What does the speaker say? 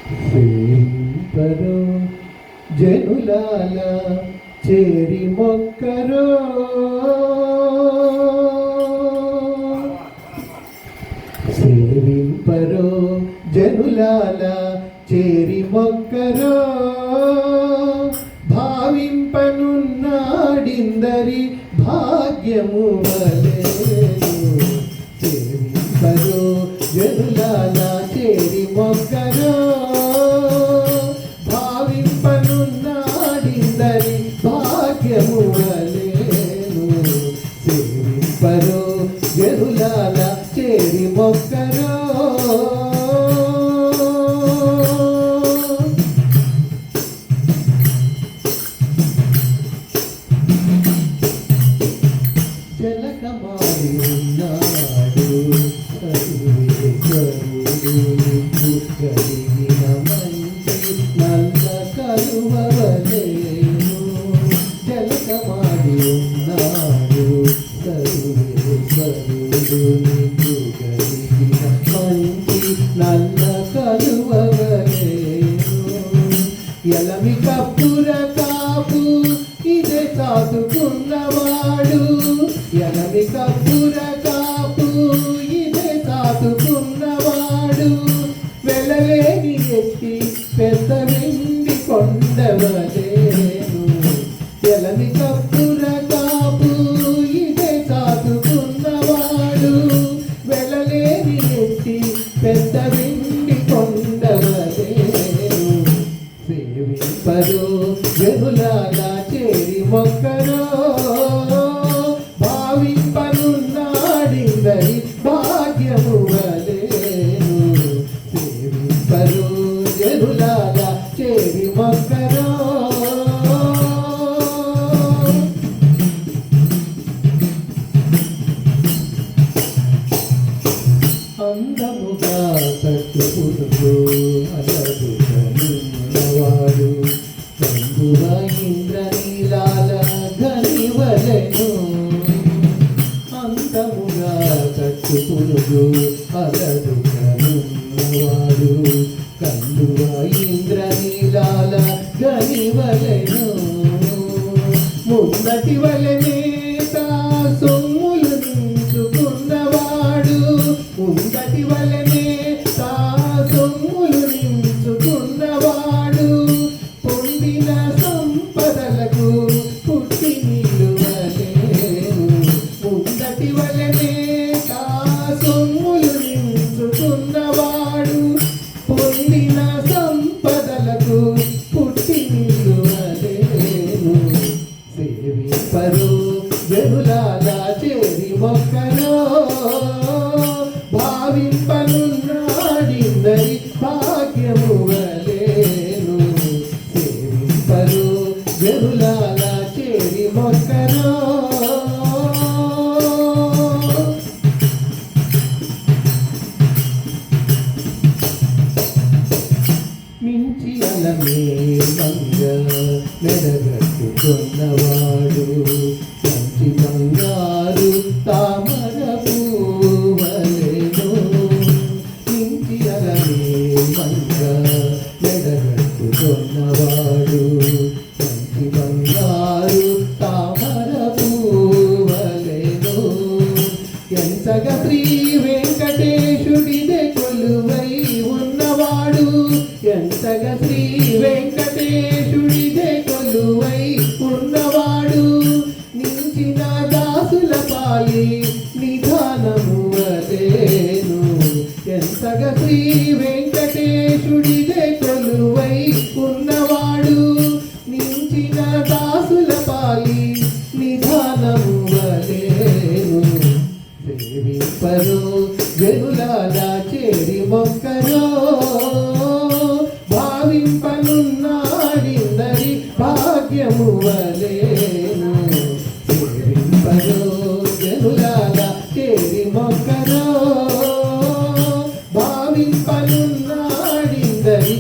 సేవింపరో జనులాల చేరి మొక్కరో సేవింపరో జనులాల చేరి మొక్కరో భావింపనున్నాడిందరి భాగ్యము వలెను సేవింపరో జనులాల చేరి మొక్కరో భావింపనున్నాడిందరి భాగ్యము వలెను సేవింపరో జనులాల చేరి మొక్కరో జలకమారి ఉన్నాడు కలిగిన మంచి నల్ల కలువలేను జలకమారి ఉన్నాడు సరుడు నీకు కలిగిన మంచి నల్ల కలువలేను ఎలమి కప్పుర కాపు ఇదే చాటుకున్నవాడు ఎలమి కప్పుర కాపు ఇదే చాటుకున్నవాడు వెలలేని ఎత్తి పెద్ద వెండి కొండవలేను ఎలమి కప్పుర కాపు ఇదే చాటుకున్నవాడు వెలలేని ఎత్తి పెద్ద వెండి కొండవలేను సేవింపరో జనులాల చేరి మొక్కరో భావింపనున్నాడిందరి భాగ్యము వలెను సేవింపరో జనులాల చేరి మొక్కరో అందముగా కట్టుకునుకో అలదు కనున్నవాడు బంధువ ఇంద్రనీలాల ఘనివలెను అందముగా కట్టుకునుకో అలదు కనున్నవాడు కందువ ఇంద్రనీలాల ఘనివలెను ముందటి వలెనే సొమ్ములు నించుకున్నవాడు ముందటి వలనే సొమ్ములు నించుకున్నవాడు పొందిన సంపదలకు పుట్టి నిలువలేను ముందటి వలనే సొమ్ములు నించుకున్నవాడు పొందిన సంపదలకు పుట్టి నిలువలేను సేవింపరో జనులాల చేరి మొక్కరో భావింపనున్నాడిందరి భాగ్యము వలెను సేవింపరో జనులాల చేరి మొక్కరో మించి అలమే మంగ మెడగట్టుకున్నవాడు మంచి బంగారు తామర పువ్వలెను మించి అలమే మంగ మెడగట్టుకున్నవాడు మంచి బంగారు తామర పువ్వలెను ఎంతగా శ్రీ వెంకటేశుడిదే కొలువై ఉన్నవాడు ఎంతగా శ్రీ వెంకటేశుడిదే కొలువై ఉన్నవాడు నించిన దాసుల పాలి నిధానము వలెను ఎంతగా శ్రీ వెంకటేశుడిదే కొలువై ఉన్నవాడు నించిన దాసుల పాలి నిధానము వలెను సేవింపరో జనులాల చేరి మొక్కరో భావింపనున్నాడిందరి భాగ్యము వలెను సేవింపరో జనులాల చేరి మొక్కరో భావింపనున్నాడిందరి